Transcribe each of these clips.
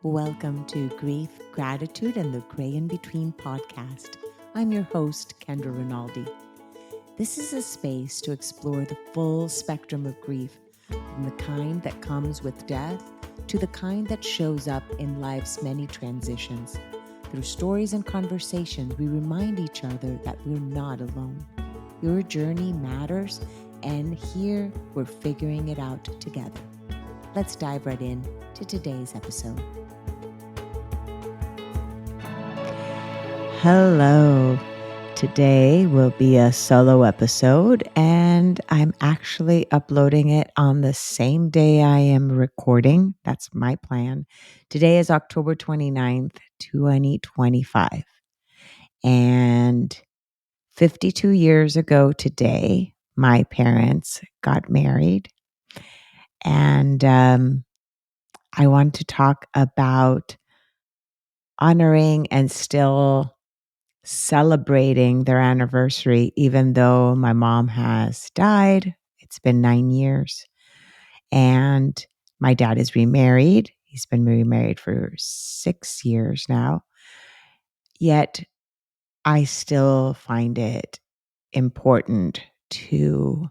Welcome to Grief, Gratitude, and the Gray in Between podcast. I'm your host, Kendra Rinaldi. This is a space to explore the full spectrum of grief, from the kind that comes with death to the kind that shows up in life's many transitions. Through stories and conversations, we remind each other that we're not alone. Your journey matters, and here we're figuring it out together. Let's dive right in to today's episode. Hello. Today will be a solo episode, and I'm actually uploading it on the same day I am recording. That's my plan. Today is October 29th, 2025. And 52 years ago today, my parents got married. And I want to talk about honoring and still celebrating their anniversary, even though my mom has died. It's been 9 years. And my dad is remarried. He's been remarried for 6 years now. Yet I still find it important to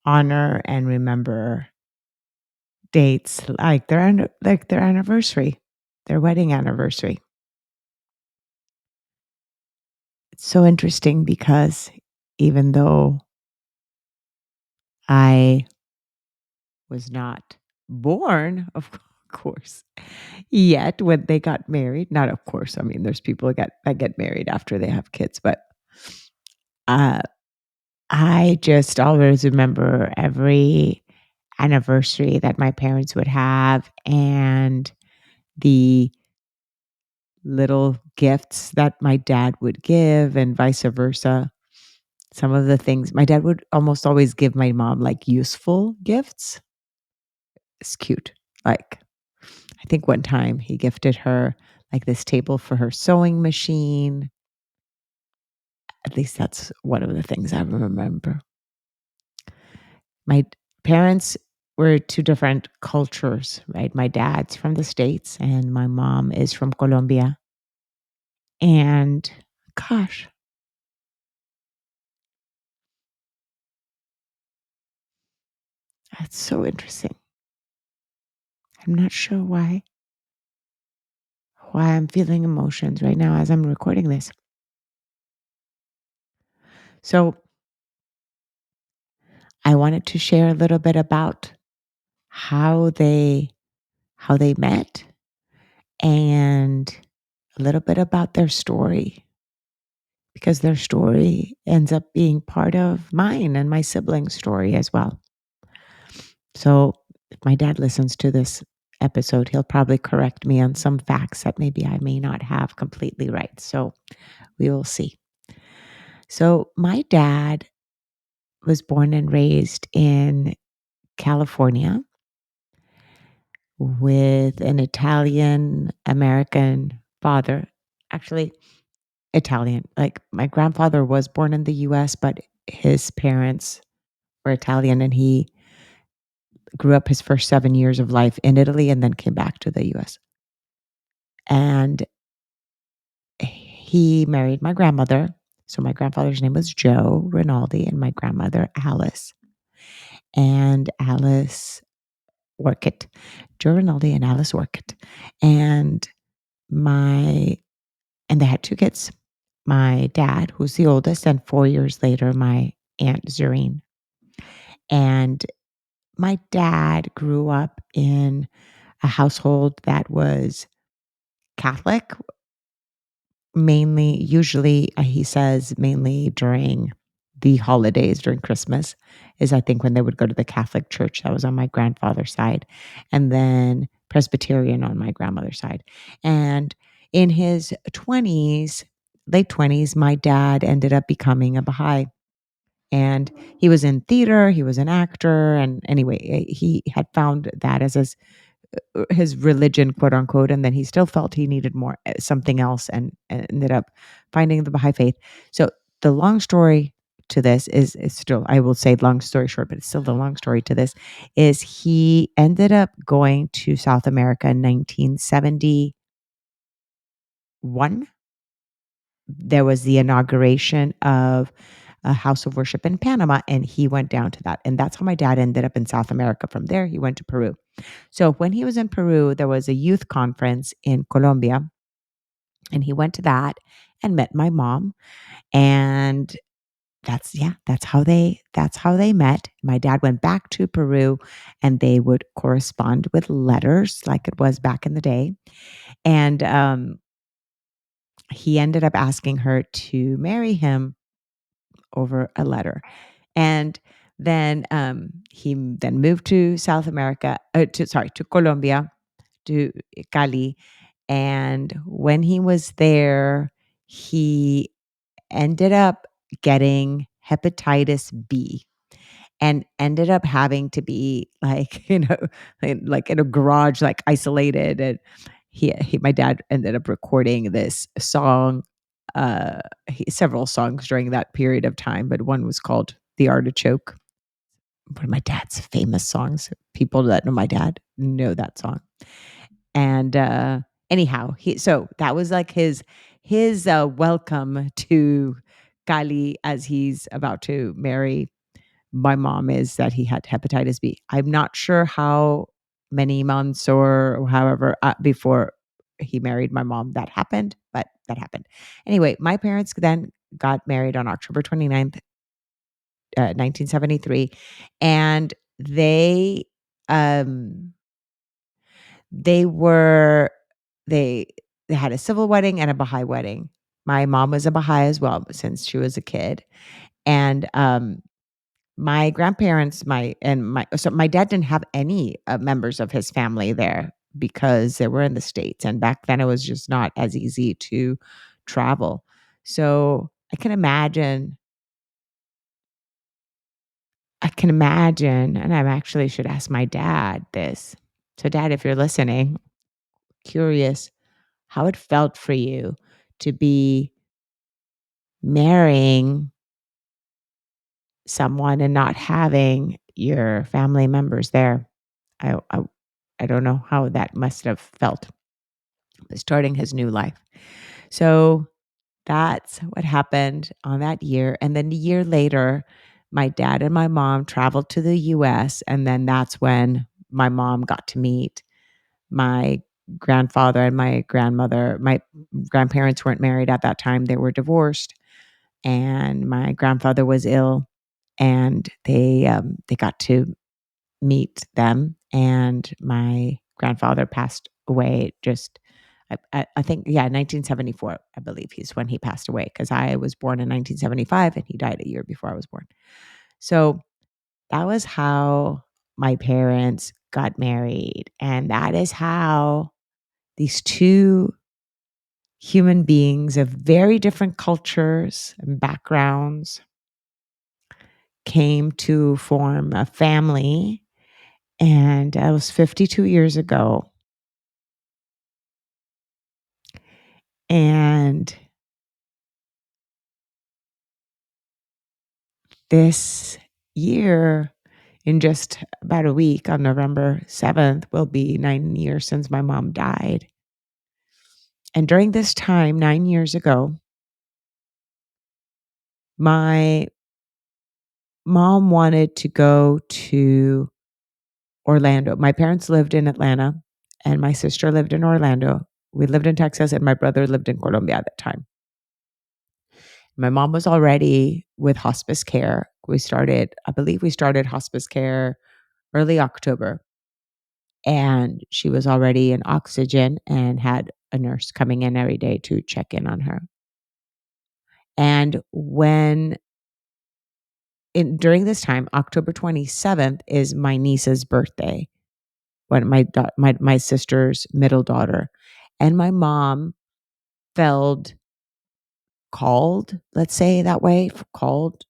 honor and remember dates like their anniversary, their wedding anniversary. It's so interesting because even though I was not born, of course, yet when they got married. Not of course. I mean, there's people that get married after they have kids, but uh, I just always remember every anniversary that my parents would have and the little gifts that my dad would give and vice versa. Some of the things my dad would almost always give my mom like useful gifts. It's cute. Like I think one time he gifted her like this table for her sewing machine. At least that's one of the things I remember. My parents were two different cultures, right? My dad's from the States and my mom is from Colombia. And gosh, that's so interesting. I'm not sure why I'm feeling emotions right now as I'm recording this. So I wanted to share a little bit about how they met and a little bit about their story because their story ends up being part of mine and my siblings' story as well. So if my dad listens to this episode, he'll probably correct me on some facts that maybe I may not have completely right. So we will see. So my dad was born and raised in California with an Italian American father. Actually, Italian. Like my grandfather was born in the US, but his parents were Italian and he grew up his first 7 years of life in Italy and then came back to the US. And he married my grandmother. So my grandfather's name was Joe Rinaldi and my grandmother Alice. And Alice Workett. Joe Rinaldi and Alice Workett. And my and they had two kids. My dad, who's the oldest, and 4 years later, my Aunt Zurine. And my dad grew up in a household that was Catholic, mainly, usually, he says, mainly during the holidays, during Christmas, is I think when they would go to the Catholic church. That was on my grandfather's side. And then Presbyterian on my grandmother's side. And in his 20s, late 20s, my dad ended up becoming a Baha'i. And he was in theater, he was an actor. And anyway, he had found that as his religion, quote unquote, and then he still felt he needed more something else and ended up finding the Baha'i faith. So the long story to this is still, I will say long story short, but it's still the long story to this, is he ended up going to South America in 1971. There was the inauguration of a house of worship in Panama, and he went down to that. And that's how my dad ended up in South America. From there, he went to Peru. So when he was in Peru, there was a youth conference in Colombia, and he went to that and met my mom. And that's how they met. My dad went back to Peru, and they would correspond with letters like it was back in the day. And he ended up asking her to marry him over a letter. And then he then moved to South America, to Colombia, to Cali. And when he was there, he ended up getting hepatitis B and ended up having to be like, like in a garage, like isolated. And my dad ended up recording this song, several songs during that period of time, but one was called The Artichoke, one of my dad's famous songs. People that know my dad know that song. And anyhow, so that was like his welcome to Cali as he's about to marry my mom, is that he had hepatitis B. I'm not sure how many months or however before he married my mom that happened, but that happened. Anyway, my parents then got married on October 29th, 1973, and um they were they they had a civil wedding and a Baha'i wedding. My mom was a Baha'i as well since she was a kid. And my grandparents, my dad didn't have any members of his family there because they were in the States. And back then it was just not as easy to travel. So I can imagine, and I actually should ask my dad this. So, Dad, if you're listening, curious how it felt for you to be marrying someone and not having your family members there. I I, I don't know how that must have felt, starting his new life. So that's what happened on that year. And then a year later, my dad and my mom traveled to the US. And then that's when my mom got to meet my grandfather and my grandmother. My grandparents weren't married at that time, they were divorced. And my grandfather was ill, and they got to meet them. And my grandfather passed away just I think, yeah, 1974, I believe he's when he passed away, because I was born in 1975 and he died a year before I was born. So that was how my parents got married. And that is how these two human beings of very different cultures and backgrounds came to form a family. And that was 52 years ago. And this year, in just about a week, on November 7th, will be 9 years since my mom died. And during this time, 9 years ago, my mom wanted to go to Orlando. My parents lived in Atlanta, and my sister lived in Orlando. We lived in Texas, and my brother lived in Colombia at that time. My mom was already with hospice care. I believe we started hospice care early October, and she was already in oxygen and had a nurse coming in every day to check in on her. And during this time, October 27th is my niece's birthday, when my sister's middle daughter, and my mom felt called, let's say that way, called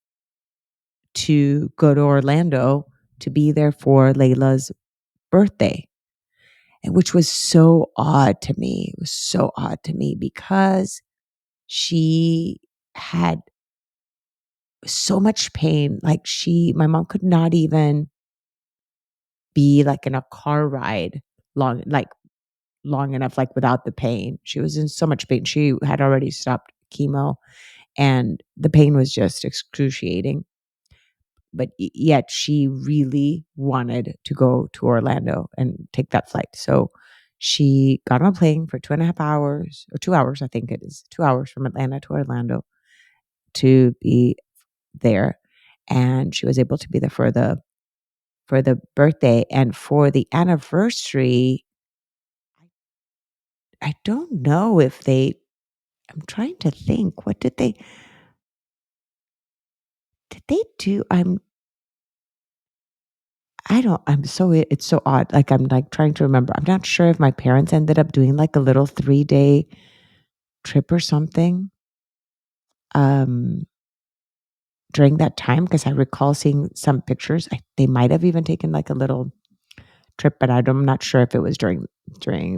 to go to Orlando to be there for Layla's birthday, and which was so odd to me. It was so odd to me because she had so much pain. Like my mom could not even be like in a car ride long enough, like without the pain. She was in so much pain. She had already stopped chemo and the pain was just excruciating. But yet she really wanted to go to Orlando and take that flight. So she got on a plane for 2.5 hours or 2 hours, I think it is 2 hours from Atlanta to Orlando to be there. And she was able to be there for the birthday and for the anniversary. I don't know if I'm trying to think. What did they do? I don't I'm so it's so odd. Like, I'm, like, trying to remember. I'm not sure if my parents ended up doing, like, a little 3-day trip or something, um, during that time because I recall seeing some pictures. They might have even taken, like, a little trip, but I'm not sure if it was during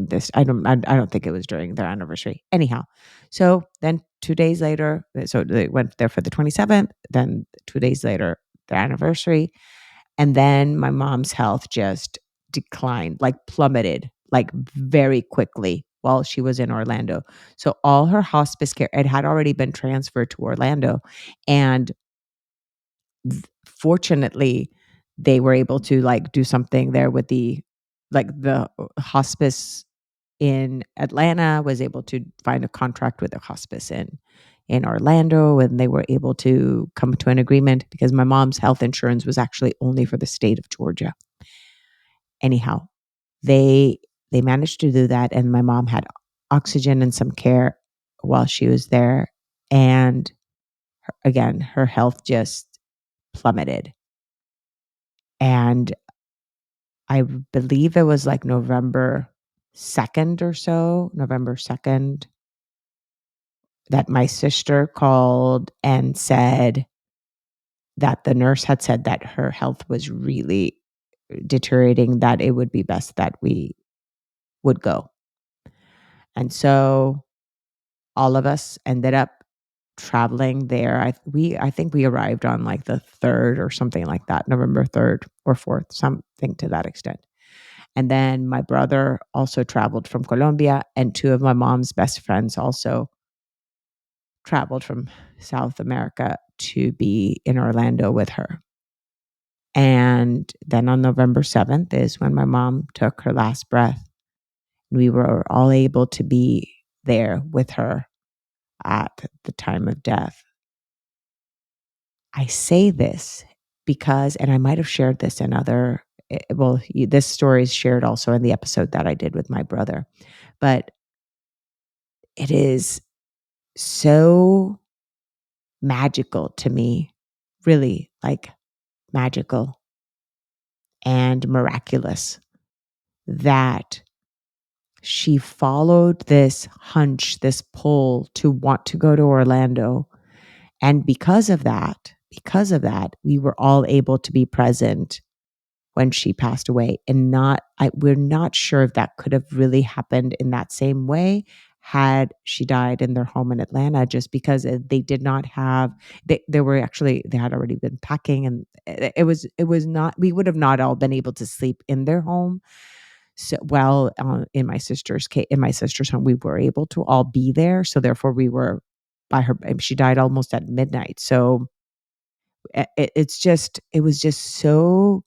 this. I don't think it was during their anniversary. Anyhow, so then 2 days later, so they went there for the 27th, then 2 days later, their anniversary. And then my mom's health just declined, like plummeted, like very quickly while she was in Orlando. So all her hospice care, it had already been transferred to Orlando. And fortunately, they were able to like do something there with the hospice in Atlanta was able to find a contract with a hospice in Orlando, and they were able to come to an agreement because my mom's health insurance was actually only for the state of Georgia. Anyhow, they they managed to do that, and my mom had oxygen and some care while she was there, and again, her health just plummeted. And I believe it was like November 2nd or so, November 2nd, that my sister called and said that the nurse had said that her health was really deteriorating, that it would be best that we would go. And so all of us ended up traveling there. I think we arrived on like the 3rd or something like that, November 3rd or 4th, something to that extent. And then my brother also traveled from Colombia, and two of my mom's best friends also traveled from South America to be in Orlando with her. And then on November 7th is when my mom took her last breath. We were all able to be there with her at the time of death. I say this because, and I might have shared this in this story is shared also in the episode that I did with my brother, but it is so magical to me, really like magical and miraculous that she followed this hunch, this pull to want to go to Orlando. And because of that, we were all able to be present when she passed away. And we're not sure if that could have really happened in that same way had she died in their home in Atlanta, just because they did not have, they had already been packing, and it was not, we would have not all been able to sleep in their home. So, well, in my sister's home, we were able to all be there. So therefore we were by her, she died almost at midnight. So it was just so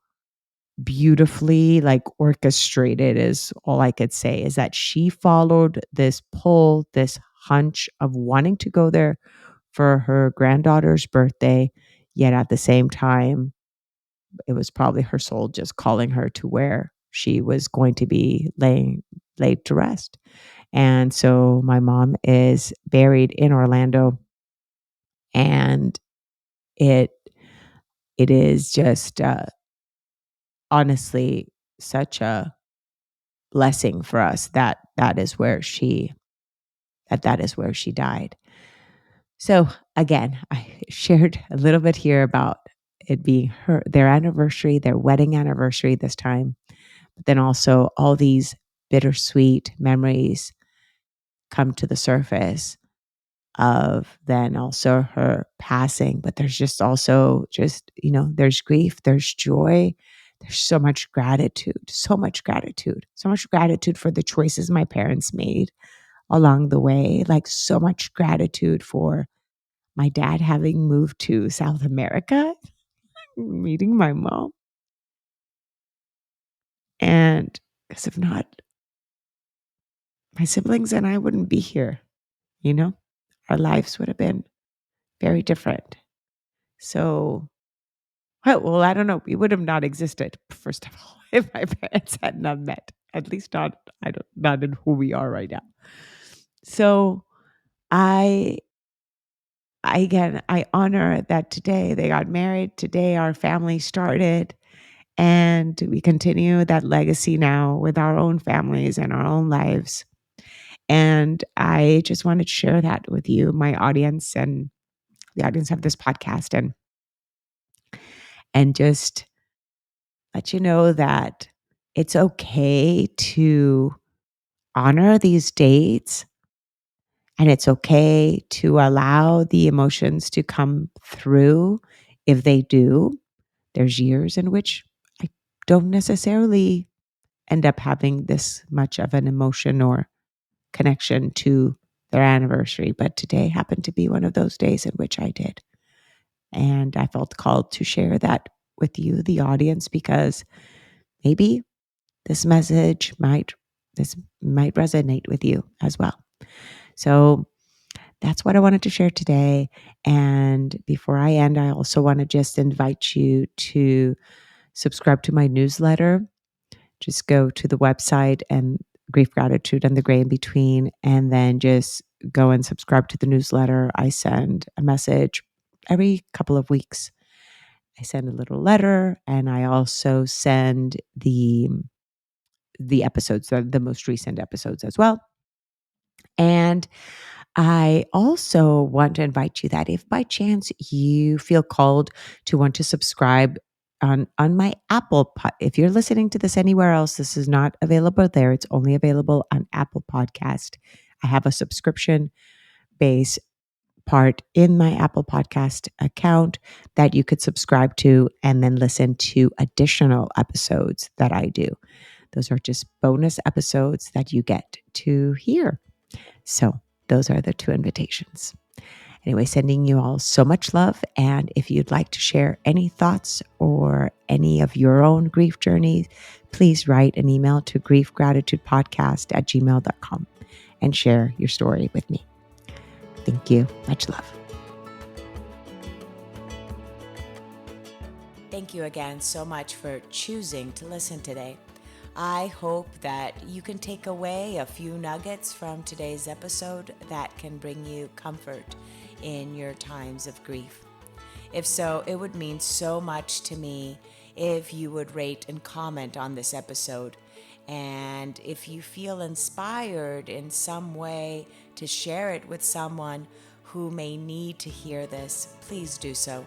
beautifully like orchestrated is all I could say, is that she followed this pull, this hunch of wanting to go there for her granddaughter's birthday, yet at the same time, it was probably her soul just calling her to where she was going to be laid to rest. And so my mom is buried in Orlando, and it it is just honestly such a blessing for us that that is where she died. So again, I shared a little bit here about it being their anniversary, their wedding anniversary this time, but then also all these bittersweet memories come to the surface of then also her passing. But there's just also there's grief, there's joy, there's so much gratitude, so much gratitude for the choices my parents made along the way, like so much gratitude for my dad having moved to South America, meeting my mom. And because if not, my siblings and I wouldn't be here, you know? Our lives would have been very different. So, well, I don't know. We would have not existed, first of all, if my parents had not met. At least not in who we are right now. So I I honor that today they got married. Today our family started. And we continue that legacy now with our own families and our own lives. And I just wanted to share that with you, my audience, and the audience of this podcast, and just let you know that it's okay to honor these dates, and it's okay to allow the emotions to come through if they do. There's years in which I don't necessarily end up having this much of an emotion or connection to their anniversary, but today happened to be one of those days in which I did. And I felt called to share that with you, the audience, because maybe this message might resonate with you as well. So that's what I wanted to share today. And before I end, I also want to just invite you to subscribe to my newsletter. Just go to the website and Grief, Gratitude, and the Gray in Between, and then just go and subscribe to the newsletter. I send a message every couple of weeks. I send a little letter, and I also send the episodes, the most recent episodes as well. And I also want to invite you that if by chance you feel called to want to subscribe on my if you're listening to this anywhere else, this is not available there. It's only available on Apple Podcast. I have a subscription base part in my Apple Podcast account that you could subscribe to and then listen to additional episodes that I do. Those are just bonus episodes that you get to hear. So those are the two invitations. Anyway, sending you all so much love. And if you'd like to share any thoughts or any of your own grief journeys, please write an email to griefgratitudepodcast@gmail.com and share your story with me. Thank you. Much love. Thank you again so much for choosing to listen today. I hope that you can take away a few nuggets from today's episode that can bring you comfort in your times of grief. If so, it would mean so much to me if you would rate and comment on this episode. And if you feel inspired in some way to share it with someone who may need to hear this, please do so.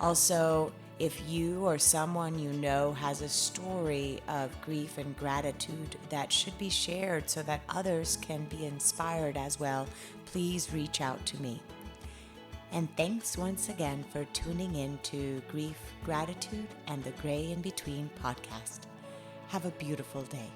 Also, if you or someone you know has a story of grief and gratitude that should be shared so that others can be inspired as well, please reach out to me. And thanks once again for tuning in to Grief, Gratitude, and the Gray in Between podcast. Have a beautiful day.